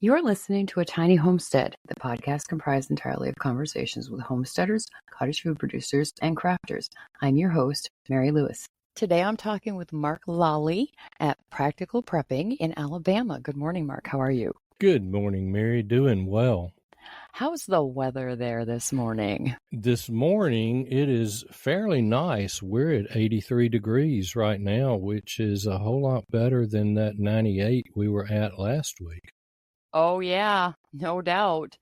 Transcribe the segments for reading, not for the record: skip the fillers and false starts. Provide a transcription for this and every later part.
You're listening to A Tiny Homestead, the podcast comprised entirely of conversations with homesteaders, cottage food producers, and crafters. I'm your host, Mary Lewis. Today I'm talking with Mark Lawley at Practical Prepping in Alabama. Good morning, Mark. How are you? Good morning, Mary. Doing well. How's the weather there this morning? This morning, it is fairly nice. We're at 83 degrees right now, which is a whole lot better than that 98 we were at last week. Oh, yeah, no doubt.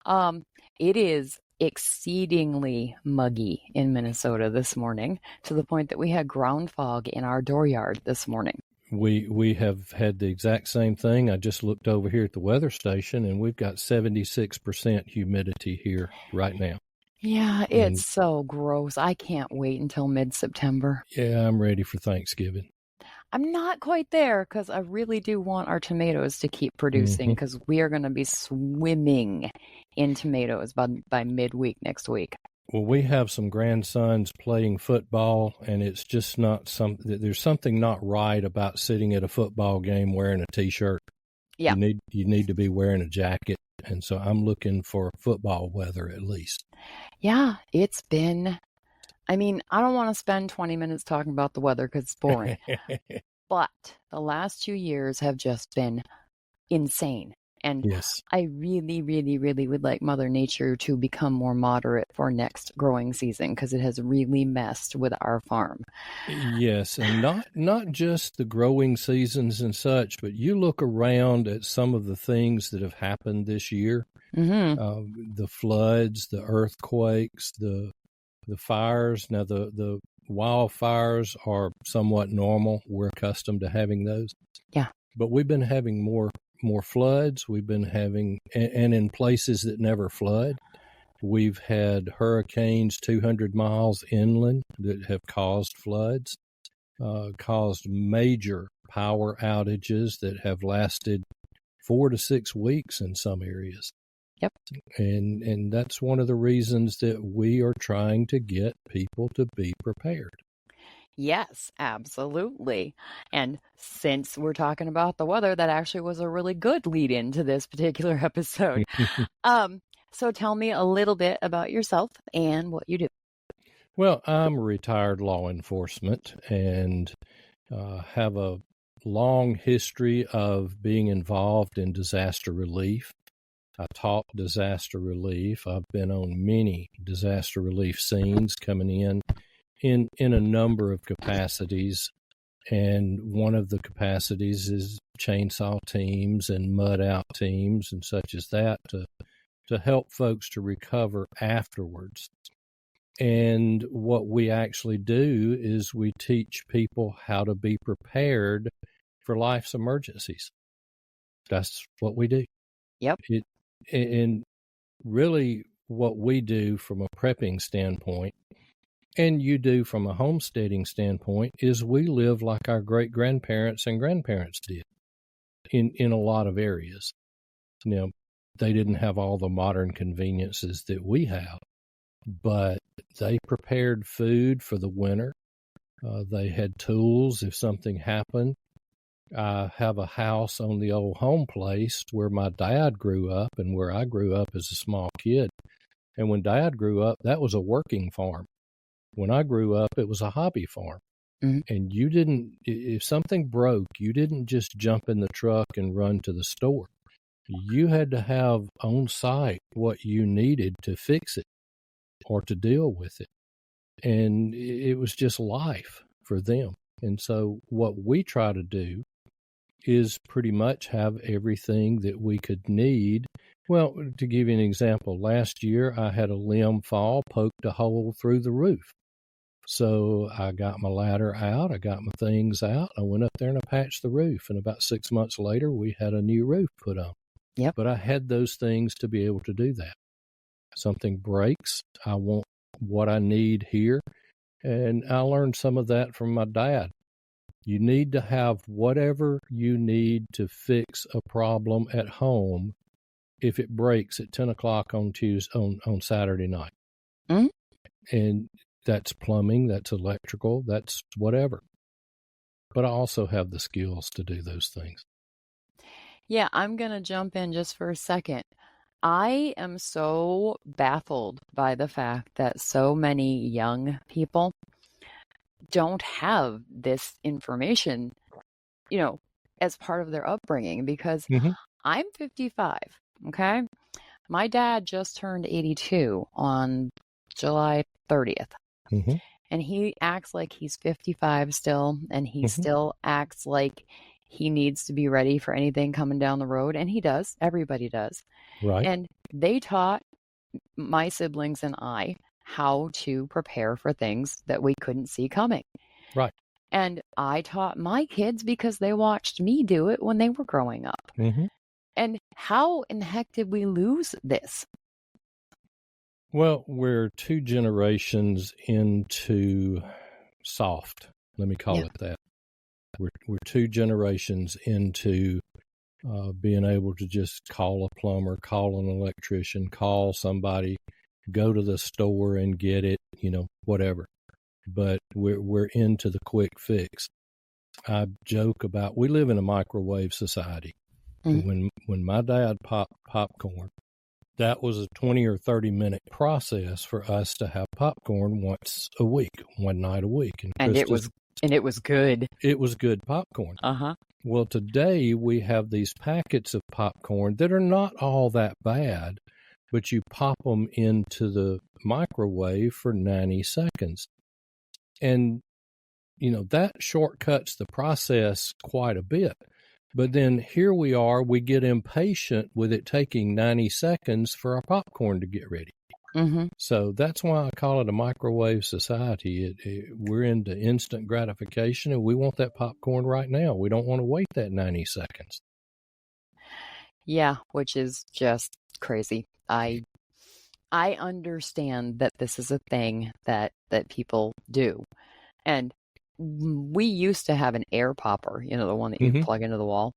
It is exceedingly muggy in Minnesota this morning, to the point that we had ground fog in our dooryard this morning. We have had the exact same thing. I just looked over here at the weather station, and we've got 76% humidity here right now. Yeah, it's so gross. I can't wait until mid-September. Yeah, I'm ready for Thanksgiving. I'm not quite there because I really do want our tomatoes to keep producing because we are going to be swimming in tomatoes by midweek next week. Well, we have some grandsons playing football, and it's just not there's something not right about sitting at a football game wearing a T-shirt. Yeah. You need to be wearing a jacket, and so I'm looking for football weather at least. Yeah, it's been... I mean, I don't want to spend 20 minutes talking about the weather because it's boring, but the last 2 years have just been insane. And yes. I really, really, really would like Mother Nature to become more moderate for next growing season because it has really messed with our farm. Yes, and not just the growing seasons and such, but you look around at some of the things that have happened this year, the floods, the earthquakes, the fires. Now, the wildfires are somewhat normal. We're accustomed to having those. Yeah. But we've been having more floods. We've been having, and in places that never flood, we've had hurricanes 200 miles inland that have caused floods, caused major power outages that have lasted 4 to 6 weeks in some areas. Yep. And that's one of the reasons that we are trying to get people to be prepared. Yes, absolutely. And since we're talking about the weather, that actually was a really good lead into this particular episode. So tell me a little bit about yourself and what you do. Well, I'm retired law enforcement and have a long history of being involved in disaster relief. I taught disaster relief. I've been on many disaster relief scenes coming in a number of capacities. And one of the capacities is chainsaw teams and mud out teams and such as that to help folks to recover afterwards. And what we actually do is we teach people how to be prepared for life's emergencies. That's what we do. Yep. And really what we do from a prepping standpoint, and you do from a homesteading standpoint, is we live like our great-grandparents and grandparents did in a lot of areas. Now, they didn't have all the modern conveniences that we have, but they prepared food for the winter. They had tools if something happened. I have a house on the old home place where my dad grew up and where I grew up as a small kid. And when Dad grew up, that was a working farm. When I grew up, it was a hobby farm. And you didn't, if something broke, you didn't just jump in the truck and run to the store. You had to have on site what you needed to fix it or to deal with it. And it was just life for them. And so what we try to do is pretty much have everything that we could need. Well, to give you an example, last year I had a limb fall, poked a hole through the roof. So I got my ladder out, I got my things out, I went up there and I patched the roof. And about 6 months later, we had a new roof put on. Yep. But I had those things to be able to do that. Something breaks, I want what I need here. And I learned some of that from my dad. You need to have whatever you need to fix a problem at home if it breaks at 10 o'clock on Saturday night. And that's plumbing, that's electrical, that's whatever. But I also have the skills to do those things. Yeah, I'm going to jump in just for a second. I am so baffled by the fact that so many young people don't have this information, as part of their upbringing because Hmm. I'm 55, okay? My dad just turned 82 on July 30th, Hmm. and he acts like he's 55 still, and he Hmm. still acts like he needs to be ready for anything coming down the road, and he does. Everybody does. Right. And they taught my siblings and I how to prepare for things that we couldn't see coming. Right. And I taught my kids because they watched me do it when they were growing up. Hmm. And how in the heck did we lose this? Well, we're 2 generations into soft. Let me call Yeah. it that. We're 2 generations into being able to just call a plumber, call an electrician, call somebody, go to the store and get it, whatever. But we're into the quick fix. I joke about we live in a microwave society. Mm-hmm. When my dad popped popcorn, that was a 20 or 30-minute process for us to have popcorn once a week, one night a week. And it was good. It was good popcorn. Uh-huh. Well, today we have these packets of popcorn that are not all that bad, but you pop them into the microwave for 90 seconds. And, that shortcuts the process quite a bit. But then here we are, we get impatient with it taking 90 seconds for our popcorn to get ready. Mm-hmm. So that's why I call it a microwave society. We're into instant gratification, and we want that popcorn right now. We don't want to wait that 90 seconds. Yeah, which is just crazy. I understand that this is a thing that people do. And we used to have an air popper, the one that you Mm-hmm. plug into the wall.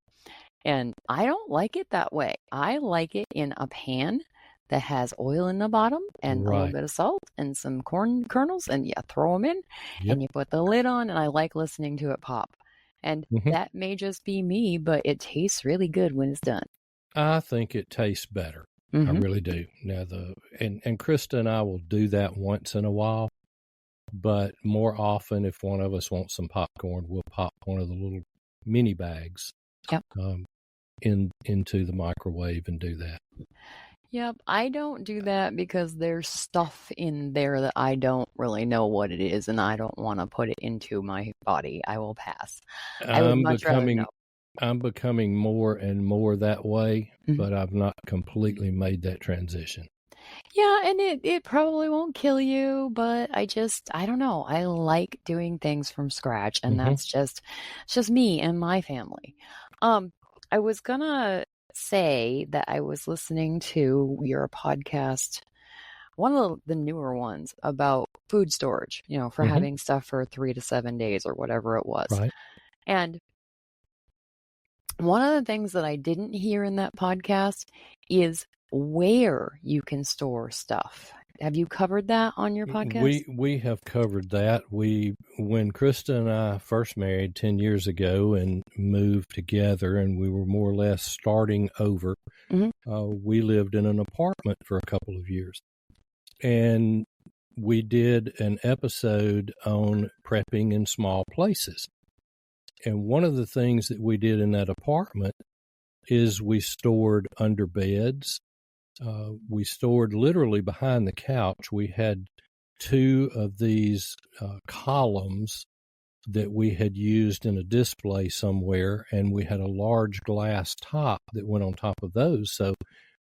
And I don't like it that way. I like it in a pan that has oil in the bottom and a little Right. bit of salt and some corn kernels, and you throw them in Yep. and you put the lid on, and I like listening to it pop. And Mm-hmm. that may just be me, but it tastes really good when it's done. I think it tastes better. Mm-hmm. I really do. Now and Krista and I will do that once in a while, but more often if one of us wants some popcorn, we'll pop one of the little mini bags Yep. into the microwave and do that. Yep, I don't do that because there's stuff in there that I don't really know what it is, and I don't want to put it into my body. I will pass. I would much rather know. I'm becoming more and more that way, Mhm. but I've not completely made that transition. Yeah, and it probably won't kill you, but I don't know. I like doing things from scratch, and Mm-hmm. that's just me and my family. I was gonna say that I was listening to your podcast, one of the newer ones about food storage, for Mm-hmm. having stuff for 3 to 7 days or whatever it was. Right. And one of the things that I didn't hear in that podcast is where you can store stuff. Have you covered that on your podcast? We have covered that. When Krista and I first married 10 years ago and moved together, and we were more or less starting over, we lived in an apartment for a couple of years. And we did an episode on prepping in small places. And one of the things that we did in that apartment is we stored under beds. We stored literally behind the couch. We had 2 of these columns that we had used in a display somewhere, and we had a large glass top that went on top of those. So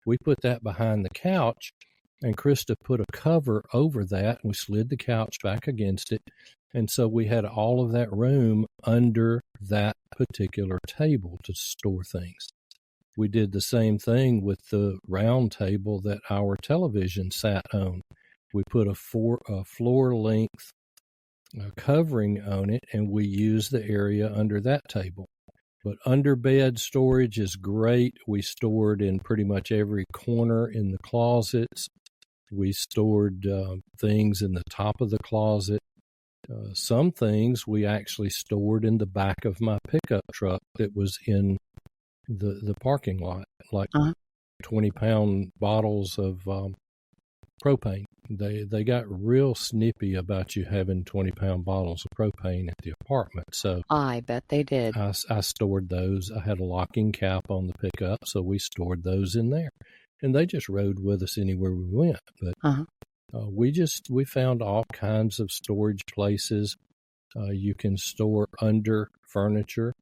we put that behind the couch, and Krista put a cover over that, and we slid the couch back against it. And so we had all of that room under that particular table to store things. We did the same thing with the round table that our television sat on. We put a floor-length covering on it, and we used the area under that table. But under bed storage is great. We stored in pretty much every corner in the closets. We stored things in the top of the closet. Some things we actually stored in the back of my pickup truck that was in the parking lot, like Uh-huh. 20-pound bottles of propane. They got real snippy about you having 20-pound bottles of propane at the apartment. So I bet they did. I stored those. I had a locking cap on the pickup, so we stored those in there. And they just rode with us anywhere we went. But Uh-huh. we found all kinds of storage places. You can store under furniture.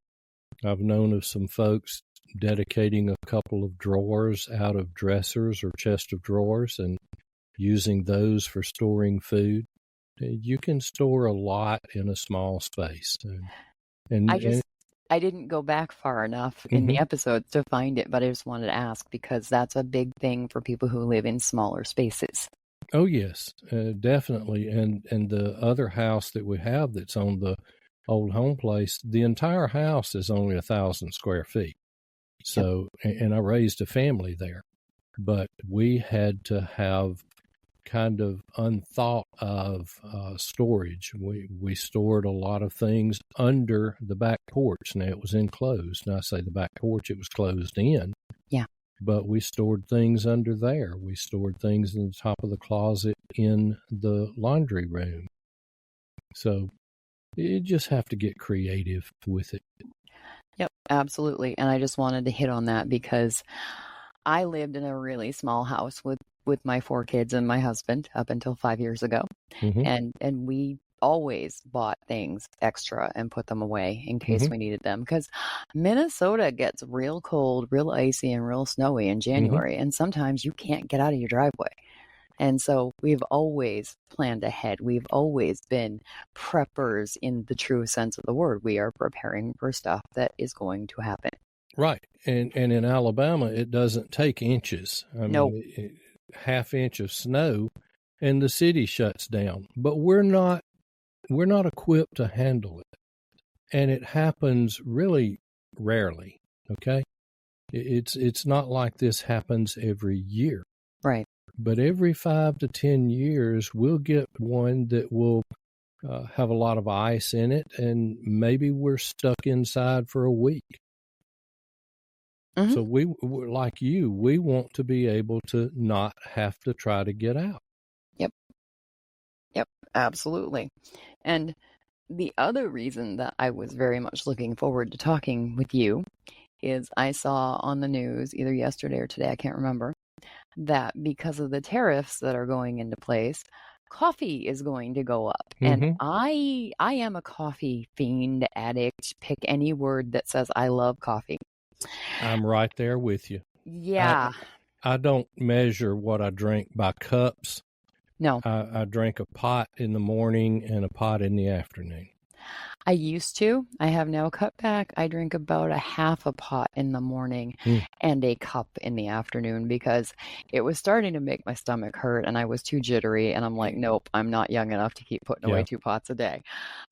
I've known of some folks dedicating a couple of drawers out of dressers or chest of drawers and using those for storing food. You can store a lot in a small space. I didn't go back far enough in the episodes to find it, but I just wanted to ask because that's a big thing for people who live in smaller spaces. Oh, yes, definitely. And the other house that we have that's on the old home place, the entire house is only 1,000 square feet. So, and I raised a family there, but we had to have kind of unthought of storage. We stored a lot of things under the back porch. Now, it was enclosed. And I say the back porch, it was closed in. Yeah. But we stored things under there. We stored things in the top of the closet in the laundry room. So you just have to get creative with it. Yep, absolutely. And I just wanted to hit on that because I lived in a really small house with my 4 kids and my husband up until 5 years ago. And we always bought things extra and put them away in case we needed them because Minnesota gets real cold, real icy, and real snowy in January. And sometimes you can't get out of your driveway. And so we've always planned ahead. We've always been preppers in the true sense of the word. We are preparing for stuff that is going to happen. Right. And in Alabama, it doesn't take inches. I mean, half inch of snow and the city shuts down. But we're not equipped to handle it. And it happens really rarely. Okay. It's not like this happens every year. Right. But every 5 to 10 years, we'll get one that will have a lot of ice in it, and maybe we're stuck inside for a week. So we like you, we want to be able to not have to try to get out. Yep, absolutely. And the other reason that I was very much looking forward to talking with you is I saw on the news either yesterday or today, I can't remember, that because of the tariffs that are going into place, coffee is going to go up. And I am a coffee fiend, addict, pick any word that says I love coffee. I'm right there with you. Yeah. I don't measure what I drink by cups. No. I drink a pot in the morning and a pot in the afternoon. I used to. I have now cut back. I drink about a half a pot in the morning and a cup in the afternoon because it was starting to make my stomach hurt and I was too jittery. And I'm like, nope, I'm not young enough to keep putting away 2 pots a day.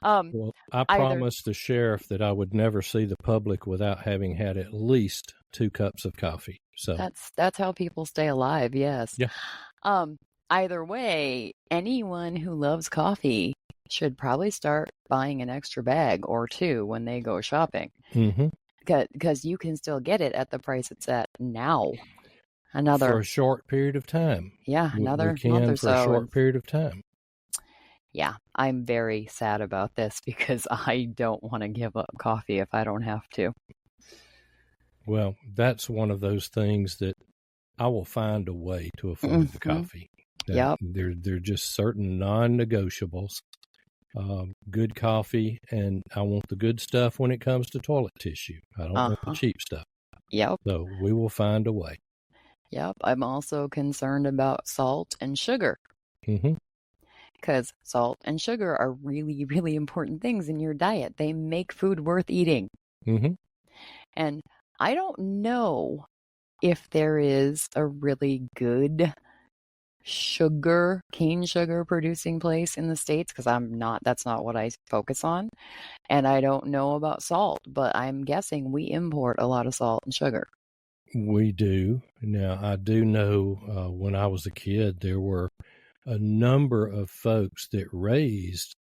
Well, I promised the sheriff that I would never see the public without having had at least 2 cups of coffee. So that's how people stay alive. Yes. Yeah. Either way, anyone who loves coffee should probably start buying an extra bag or 2 when they go shopping. Because you can still get it at the price it's at now. For a short period of time. Yeah, another we month or for so. a short period of time. Yeah, I'm very sad about this because I don't want to give up coffee if I don't have to. Well, that's one of those things that I will find a way to afford the coffee. Yep. There are just certain non-negotiables. Good coffee, and I want the good stuff when it comes to toilet tissue. I don't want the cheap stuff. Yep. So we will find a way. Yep. I'm also concerned about salt and sugar. Because salt and sugar are really, really important things in your diet. They make food worth eating. And I don't know if there is a really good cane sugar producing place in the States, because that's not what I focus on. And I don't know about salt, but I'm guessing we import a lot of salt and sugar. We do. Now, I do know when I was a kid, there were a number of folks that raised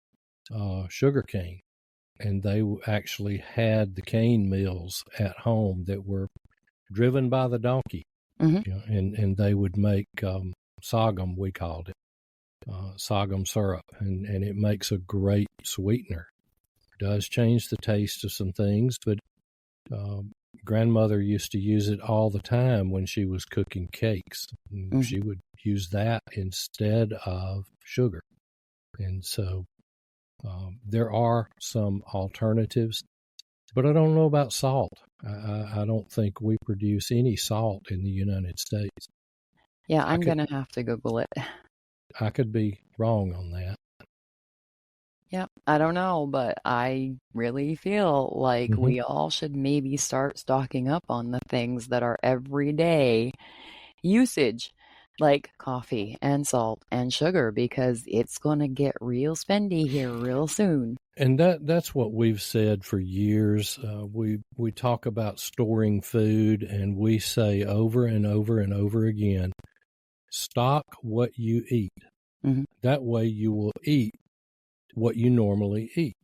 sugarcane. and they actually had the cane mills at home that were driven by the donkey, and they would make sorghum, we called it, sorghum syrup, and it makes a great sweetener. It does change the taste of some things, but grandmother used to use it all the time when she was cooking cakes. She would use that instead of sugar. And so there are some alternatives, but I don't know about salt. I don't think we produce any salt in the United States. Yeah, I'm going to have to Google it. I could be wrong on that. Yeah, I don't know, but I really feel like we all should maybe start stocking up on the things that are everyday usage, like coffee and salt and sugar, because it's going to get real spendy here real soon. And that's what we've said for years. We talk about storing food, and we say over and over and over again, stock what you eat. That way you will eat what you normally eat,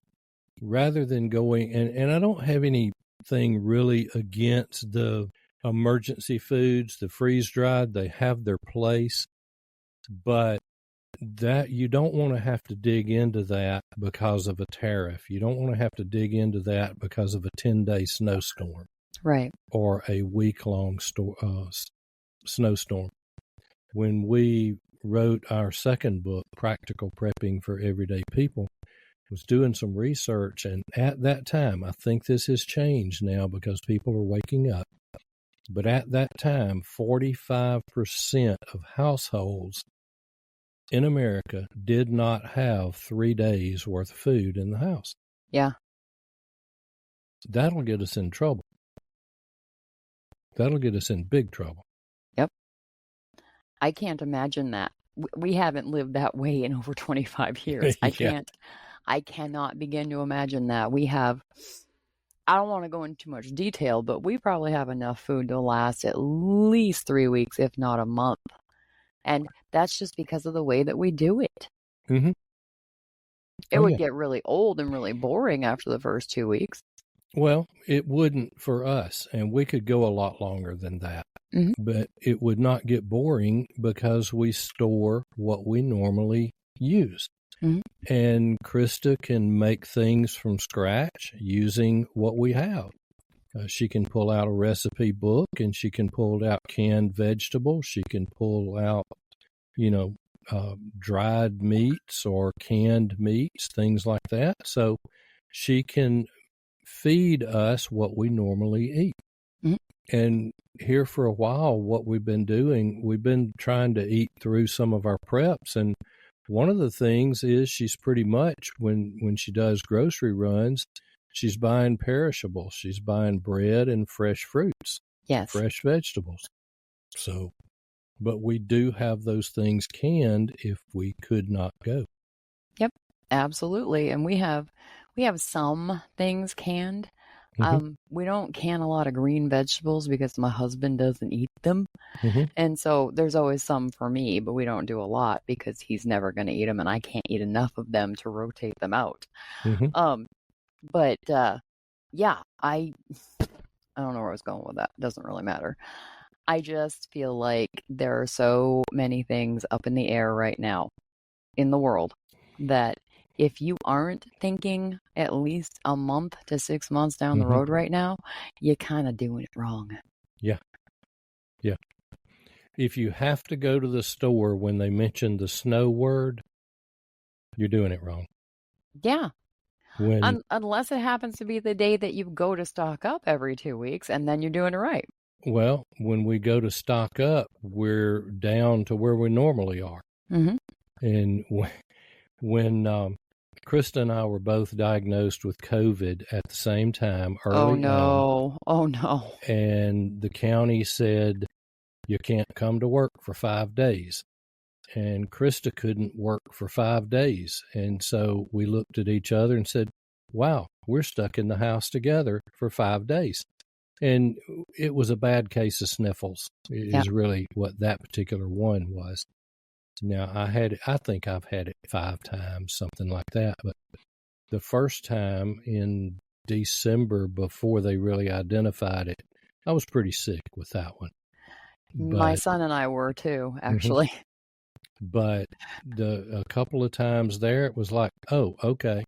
rather than going, and I don't have anything really against the emergency foods, the freeze-dried. They have their place, but that you don't want to have to dig into that because of a tariff. You don't want to have to dig into that because of a 10-day snowstorm. Right. Or a week-long snowstorm. When we wrote our second book, Practical Prepping for Everyday People, was doing some research, and at that time, I think this has changed now because people are waking up, but at that time, 45% of households in America did not have 3 days worth of food in the house. Yeah. That'll get us in trouble. That'll get us in big trouble. Yep. I can't imagine that. We haven't lived that way in over 25 years. I cannot begin to imagine that. I don't want to go into too much detail, but we probably have enough food to last at least 3 weeks, if not a month. And that's just because of the way that we do it. It would get really old and really boring after the first 2 weeks. Well, it wouldn't for us, and we could go a lot longer than that. But it would not get boring because we store what we normally use. And Krista can make things from scratch using what we have. She can pull out a recipe book, and she can pull out canned vegetables. She can pull out, dried meats or canned meats, things like that. So she can feed us what we normally eat. And here for a while, what we've been doing, we've been trying to eat through some of our preps. And one of the things is she's pretty much, when she does grocery runs, she's buying perishables. She's buying bread and fresh fruits. Yes. Fresh vegetables. So, but we do have those things canned if we could not go. Yep, absolutely. And we have some things canned. We don't can a lot of green vegetables because my husband doesn't eat them. And so there's always some for me, but we don't do a lot because he's never going to eat them and I can't eat enough of them to rotate them out. But yeah, I don't know where I was going with that. It doesn't really matter. I just feel like there are so many things up in the air right now in the world that if you aren't thinking at least a month to 6 months down the road right now, you're kind of doing it wrong. Yeah. If you have to go to the store when they mention the snow word, you're doing it wrong. Yeah. Unless it happens to be the day that you go to stock up every 2 weeks, and then you're doing it right. Well, when we go to stock up, we're down to where we normally are. And when Krista and I were both diagnosed with COVID at the same time early on. Oh, no. And the county said, you can't come to work for 5 days. And Krista couldn't work for 5 days. And so we looked at each other and said, wow, we're stuck in the house together for 5 days. And it was a bad case of sniffles, is really what that particular one was. Now, I think I've had it 5 times, something like that. But the first time in December before they really identified it, I was pretty sick with that one. My son and I were too, actually. But a couple of times there, it was like, oh, okay.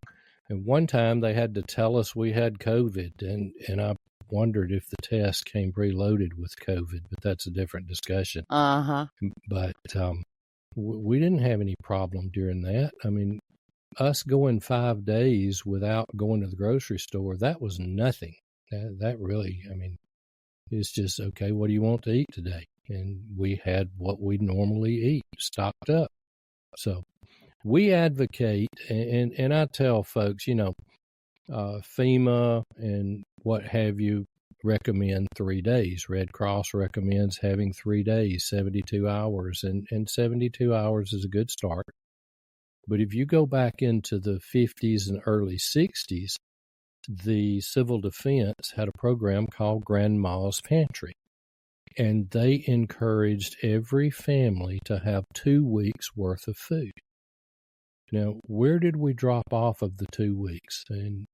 And one time they had to tell us we had COVID, and I wondered if the test came preloaded with COVID, but that's a different discussion. Uh-huh. But we didn't have any problem during that. I mean, us going 5 days without going to the grocery store, that was nothing. That really, I mean, it's just, okay, what do you want to eat today? And we had what we normally eat stocked up. So we advocate, and I tell folks, FEMA and what have you recommend 3 days. Red Cross recommends having 3 days, 72 hours, and 72 hours is a good start. But if you go back into the 50s and early 60s, the Civil Defense had a program called Grandma's Pantry, and they encouraged every family to have 2 weeks worth of food. Now, where did we drop off of the 2 weeks? And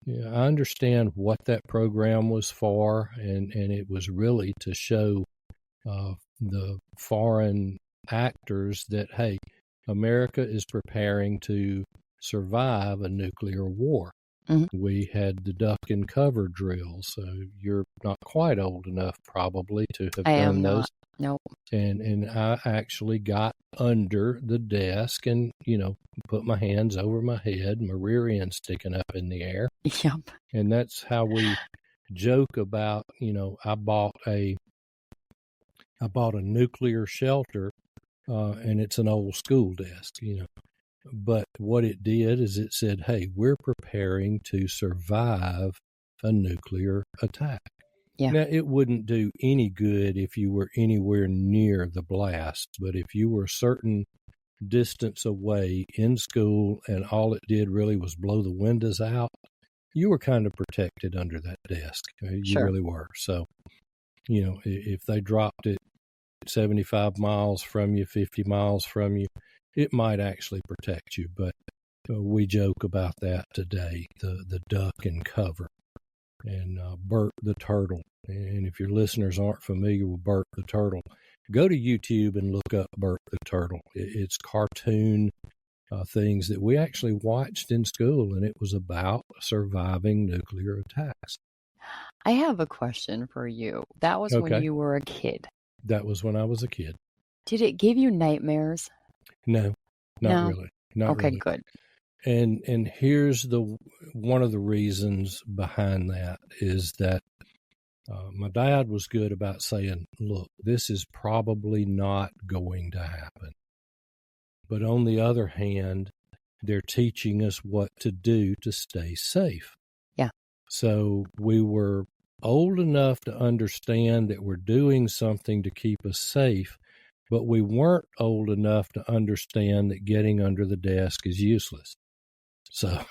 I understand what that program was for, and it was really to show the foreign actors that, hey, America is preparing to survive a nuclear war. Mm-hmm. We had the duck and cover drills. So you're not quite old enough probably to have done those. Nope. And I actually got under the desk and, put my hands over my head, my rear end sticking up in the air. Yep. And that's how we joke about, I bought a nuclear shelter, and it's an old school desk, But what it did is it said, hey, we're preparing to survive a nuclear attack. Yeah. Now, it wouldn't do any good if you were anywhere near the blast, but if you were a certain distance away in school and all it did really was blow the windows out, you were kind of protected under that desk. You Sure. really were. So, if they dropped it 75 miles from you, 50 miles from you, it might actually protect you. But we joke about that today, the duck and cover. And Bert the Turtle. And if your listeners aren't familiar with Bert the Turtle, go to YouTube and look up Bert the Turtle. It's cartoon things that we actually watched in school, and it was about surviving nuclear attacks. I have a question for you. That was Okay. when you were a kid. That was when I was a kid. Did it give you nightmares? No, not really. Not okay, really. Good. And here's one of the reasons behind that is that my dad was good about saying, look, this is probably not going to happen. But on the other hand, they're teaching us what to do to stay safe. Yeah. So we were old enough to understand that we're doing something to keep us safe, but we weren't old enough to understand that getting under the desk is useless. So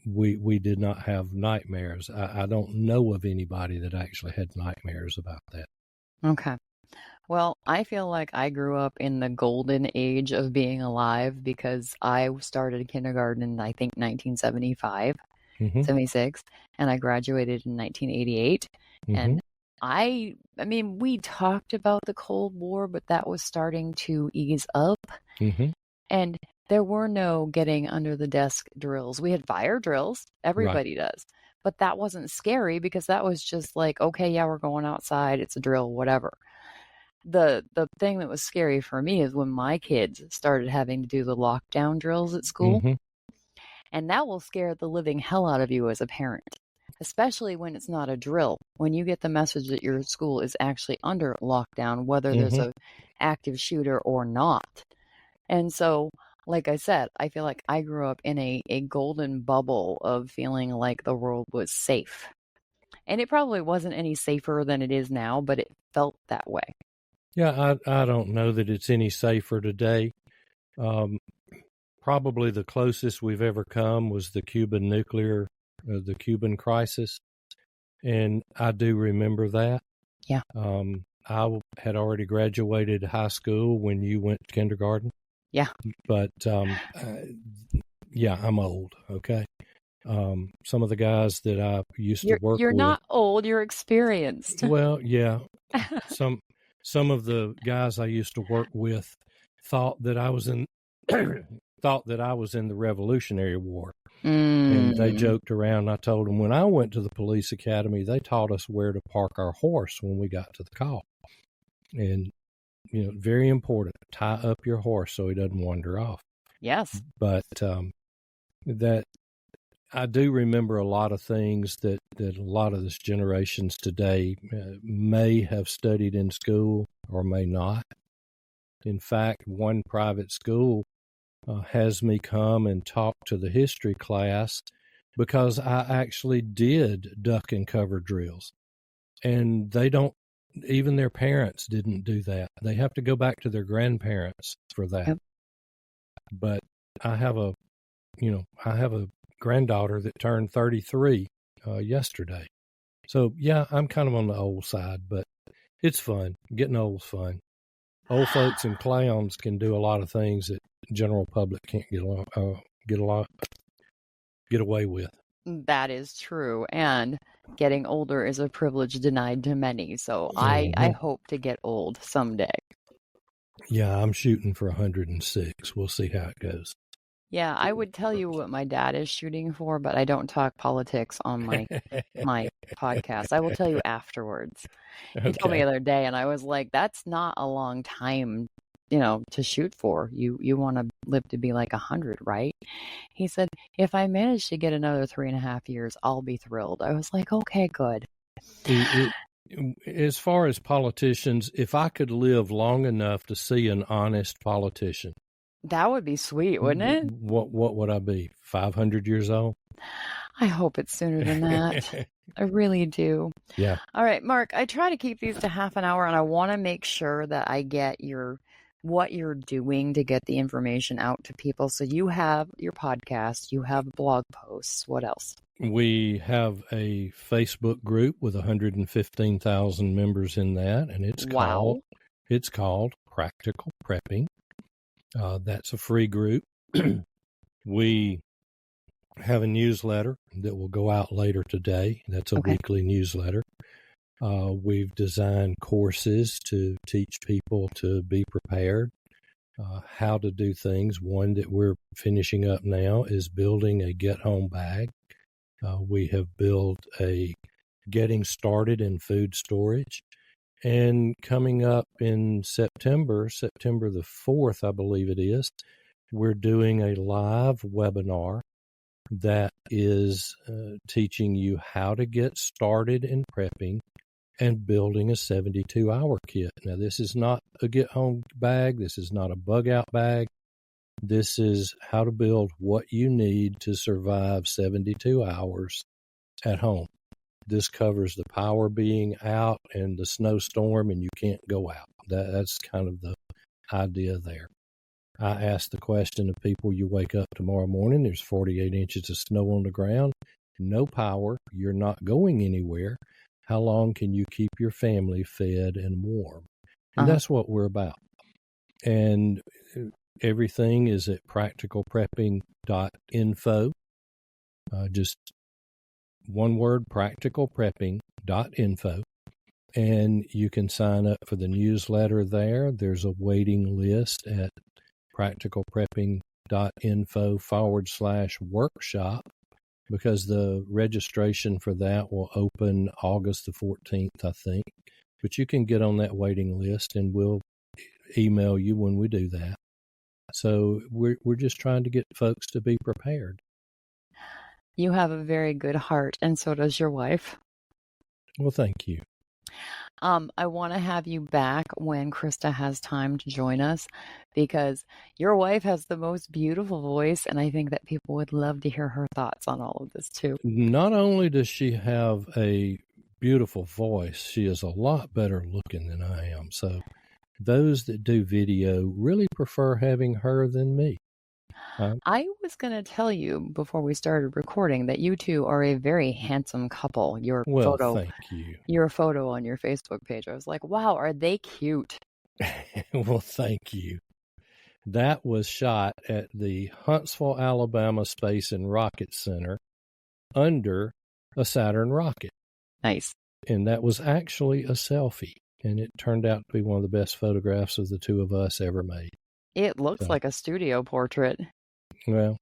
we did not have nightmares. I don't know of anybody that actually had nightmares about that. Okay. Well, I feel like I grew up in the golden age of being alive because I started kindergarten in, I think, 1975, 76, and I graduated in 1988. And I mean, we talked about the Cold War, but that was starting to ease up. And there were no getting under the desk drills. We had fire drills. Everybody does. But that wasn't scary because that was just like, okay, yeah, we're going outside. It's a drill, whatever. The thing that was scary for me is when my kids started having to do the lockdown drills at school. And that will scare the living hell out of you as a parent, especially when it's not a drill. When you get the message that your school is actually under lockdown, whether there's an active shooter or not. And so, like I said, I feel like I grew up in a golden bubble of feeling like the world was safe. And it probably wasn't any safer than it is now, but it felt that way. Yeah, I don't know that it's any safer today. Probably the closest we've ever come was the Cuban crisis. And I do remember that. Yeah. I had already graduated high school when you went to kindergarten. Yeah. But, yeah, I'm old. Okay. Some of the guys that I used to work You're with, not old, you're experienced. well, yeah, some some of the guys I used to work with thought that I was in thought that I was in the Revolutionary War, and they Mm, joked around. I told them when I went to the police academy, they taught us where to park our horse when we got to the call, and very important, tie up your horse so he doesn't wander off. yes. But that I do remember a lot of things that a lot of this generations today may have studied in school or may not. In fact, one private school has me come and talk to the history class because I actually did duck and cover drills. And they don't, even their parents didn't do that. They have to go back to their grandparents for that. Yep. But I have a granddaughter that turned 33 yesterday. So, yeah, I'm kind of on the old side, but it's fun. Getting old's fun. Old folks and clowns can do a lot of things that general public can't get away with. That is true. And getting older is a privilege denied to many. So I hope to get old someday. Yeah, I'm shooting for 106. We'll see how it goes. Yeah, I would tell you what my dad is shooting for, but I don't talk politics on my podcast. I will tell you afterwards. He told me the other day, and I was like, that's not a long time, to shoot for. You want to live to be like 100, right? He said, if I manage to get another 3.5 years, I'll be thrilled. I was like, okay, good. As far as politicians, if I could live long enough to see an honest politician, that would be sweet, wouldn't it? What would I be? 500 years old? I hope it's sooner than that. I really do. Yeah. All right, Mark, I try to keep these to half an hour, and I want to make sure that I get what you're doing to get the information out to people. So you have your podcast, you have blog posts. What else? We have a Facebook group with 115,000 members in that, and it's called Practical Prepping. That's a free group. We have a newsletter that will go out later today. That's a weekly newsletter. We've designed courses to teach people to be prepared, how to do things. One that we're finishing up now is building a get-home bag. We have built a getting started in food storage. And coming up in September the 4th, I believe it is, we're doing a live webinar that is teaching you how to get started in prepping and building a 72-hour kit. Now, this is not a get-home bag. This is not a bug-out bag. This is how to build what you need to survive 72 hours at home. This covers the power being out and the snowstorm and you can't go out. That's kind of the idea there. I asked the question of people, you wake up tomorrow morning, there's 48 inches of snow on the ground, no power, you're not going anywhere. How long can you keep your family fed and warm? And that's what we're about. And everything is at practicalprepping.info. Just one word, practicalprepping.info. And you can sign up for the newsletter there. There's a waiting list at practicalprepping.info/workshop because the registration for that will open August the 14th, I think. But you can get on that waiting list and we'll email you when we do that. So we're just trying to get folks to be prepared. You have a very good heart, and so does your wife. Well, thank you. I want to have you back when Krista has time to join us because your wife has the most beautiful voice, and I think that people would love to hear her thoughts on all of this too. Not only does she have a beautiful voice, she is a lot better looking than I am. So those that do video really prefer having her than me. I was going to tell you before we started recording that you two are a very handsome couple. Your thank you. Your photo on your Facebook page, I was like, wow, are they cute? Well, thank you. That was shot at the Huntsville, Alabama Space and Rocket Center under a Saturn rocket. Nice. And that was actually a selfie. And it turned out to be one of the best photographs of the two of us ever made. It looks like a studio portrait. Well,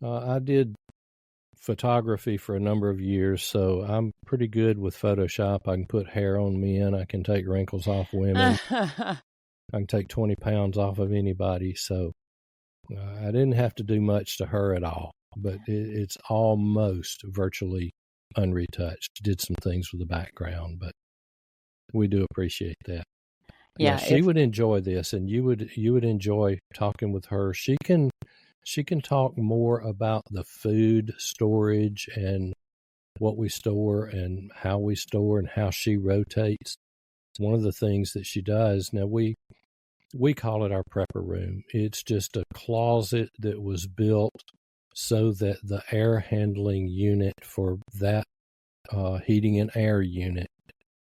I did photography for a number of years, so I'm pretty good with Photoshop. I can put hair on men. I can take wrinkles off women. I can take 20 pounds off of anybody. So I didn't have to do much to her at all, but it's almost virtually unretouched. Did some things with the background, but we do appreciate that. Yeah, she would enjoy this, and you would enjoy talking with her. She can talk more about the food storage and what we store and how we store and how she rotates. One of the things that she does, now we call it our prepper room. It's just a closet that was built so that the air handling unit for that heating and air unit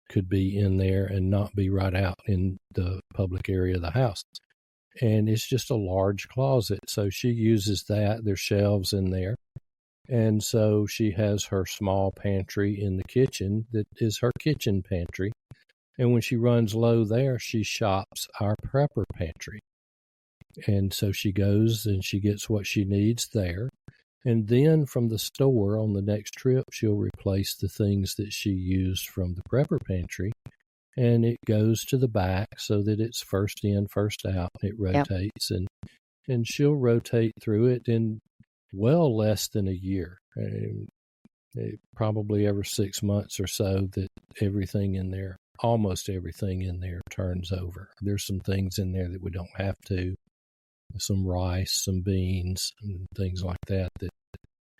could be in there and not be right out in the public area of the house. And it's just a large closet. So she uses that. There's shelves in there. And so she has her small pantry in the kitchen that is her kitchen pantry. And when she runs low there, she shops our prepper pantry. And so she goes and she gets what she needs there. And then from the store on the next trip, she'll replace the things that she used from the prepper pantry. And it goes to the back so that it's first in, first out. It rotates, and she'll rotate through it in well less than a year. Probably every 6 months or so that everything in there, almost everything in there turns over. There's some things in there that we don't have to. Some rice, some beans, and things like that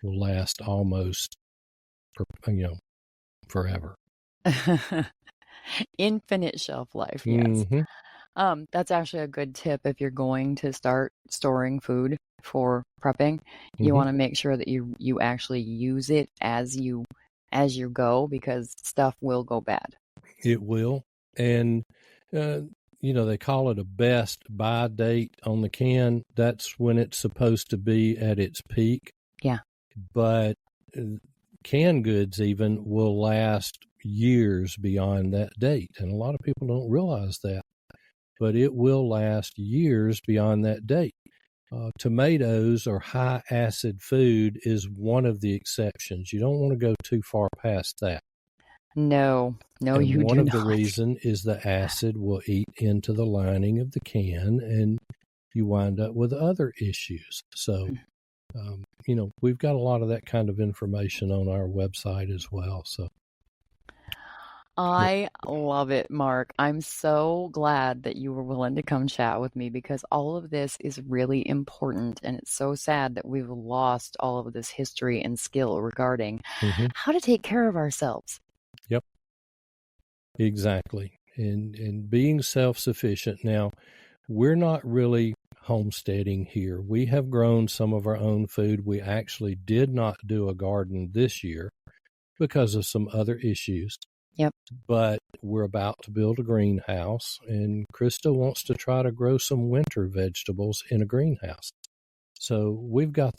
will last almost, forever. Infinite shelf life, yes. Mm-hmm. That's actually a good tip if you're going to start storing food for prepping. You want to make sure that you actually use it as you go, because stuff will go bad. It will. And they call it a best buy date on the can. That's when it's supposed to be at its peak. Yeah. But canned goods even will last years beyond that date. And a lot of people don't realize that. But it will last years beyond that date. Tomatoes or high acid food is one of the exceptions. You don't want to go too far past that. No, you do not. One of the reasons is the acid will eat into the lining of the can, and you wind up with other issues. So, we've got a lot of that kind of information on our website as well. So, I love it, Mark. I'm so glad that you were willing to come chat with me, because all of this is really important, and it's so sad that we've lost all of this history and skill regarding how to take care of ourselves. Yep, exactly. And being self-sufficient. Now, we're not really homesteading here. We have grown some of our own food. We actually did not do a garden this year because of some other issues. Yep. But we're about to build a greenhouse, and Krista wants to try to grow some winter vegetables in a greenhouse. So we've got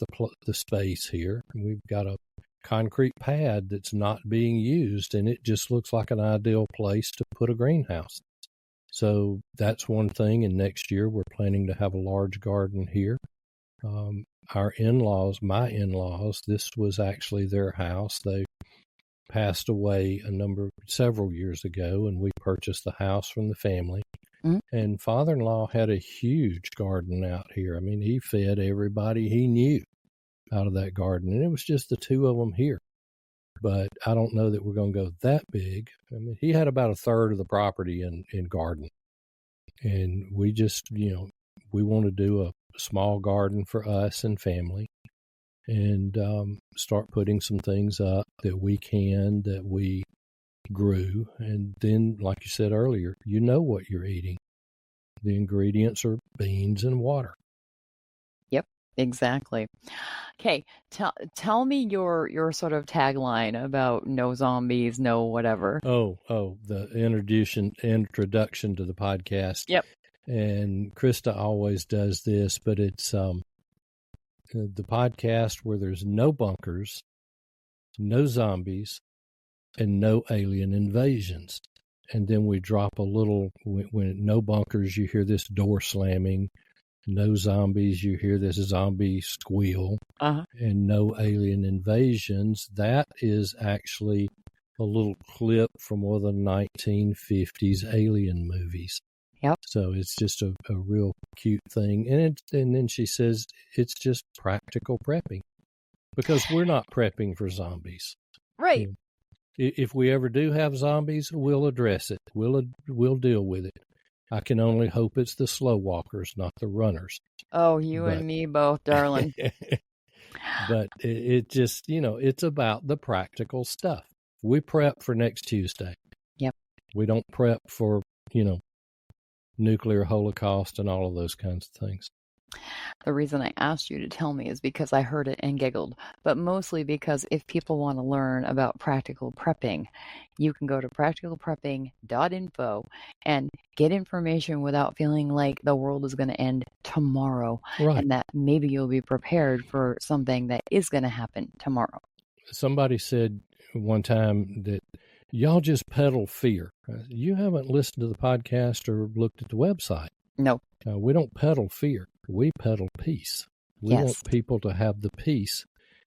the space here. We've got a concrete pad that's not being used, and it just looks like an ideal place to put a greenhouse. So that's one thing. And next year we're planning to have a large garden here. Our in-laws, my in-laws, this was actually their house. They passed away several years ago, and we purchased the house from the family. And father-in-law had a huge garden out here. I mean, he fed everybody he knew out of that garden, and it was just the two of them here. But I don't know that we're going to go that big. I mean, he had about a third of the property in garden, and we just, we want to do a small garden for us and family, and start putting some things up that we grew. And then, like you said earlier, you know what you're eating. The ingredients are beans and water. Yep, exactly. Okay, tell me your sort of tagline about no zombies, no whatever. Oh, the introduction to the podcast. Yep. and Krista always does this, but it's the podcast where there's no bunkers, no zombies, and no alien invasions. And then we drop a little, when no bunkers, you hear this door slamming. No zombies, you hear this zombie squeal. And no alien invasions. That is actually a little clip from one of the 1950s alien movies. Yep. So it's just a real cute thing. And then she says it's just practical prepping, because we're not prepping for zombies. Right. If we ever do have zombies, we'll address it. We'll deal with it. I can only hope it's the slow walkers, not the runners. Oh, and me both, darling. But it just, it's about the practical stuff. We prep for next Tuesday. Yep. We don't prep for, nuclear holocaust and all of those kinds of things. The reason I asked you to tell me is because I heard it and giggled, but mostly because if people want to learn about practical prepping, you can go to practicalprepping.info and get information without feeling like the world is going to end tomorrow, Right. and that maybe you'll be prepared for something that is going to happen tomorrow. Somebody said one time that y'all just peddle fear. You haven't listened to the podcast or looked at the website. No. We don't peddle fear. We peddle peace. We want people to have the peace.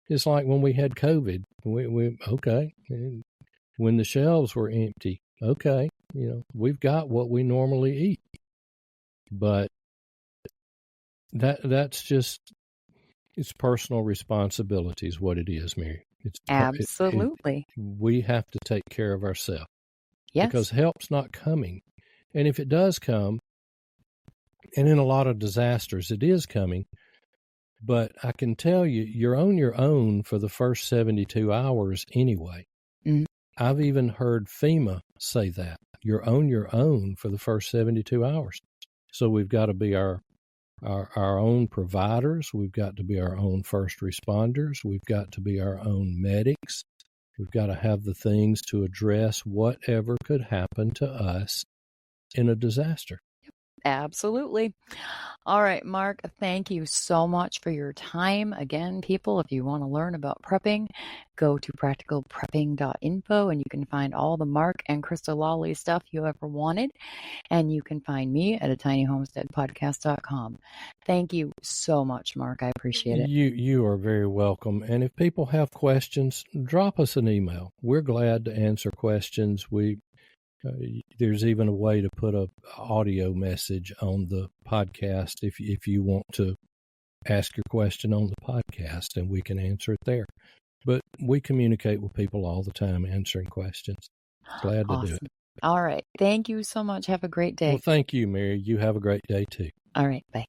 It's like when we had COVID. We okay. When the shelves were empty, okay, we've got what we normally eat. But that's just, it's personal responsibility is what it is, Mary. It's Absolutely. We have to take care of ourselves. Yes. Because help's not coming. And if it does come, and in a lot of disasters, it is coming. But I can tell you, you're on your own for the first 72 hours anyway. Mm-hmm. I've even heard FEMA say that. You're on your own for the first 72 hours. So we've got to be our own providers. We've got to be our own first responders. We've got to be our own medics. We've got to have the things to address whatever could happen to us in a disaster. Absolutely. All right, Mark, thank you so much for your time. Again, people, if you want to learn about prepping, go to practicalprepping.info and you can find all the Mark and Krista Lawley stuff you ever wanted. And you can find me at atinyhomesteadpodcast.com. Thank you so much, Mark. I appreciate it. You are very welcome. And if people have questions, drop us an email. We're glad to answer questions. There's even a way to put an audio message on the podcast if you want to ask your question on the podcast, and we can answer it there. But we communicate with people all the time answering questions. Glad to do it. All right. Thank you so much. Have a great day. Well, thank you, Mary. You have a great day too. All right. Bye.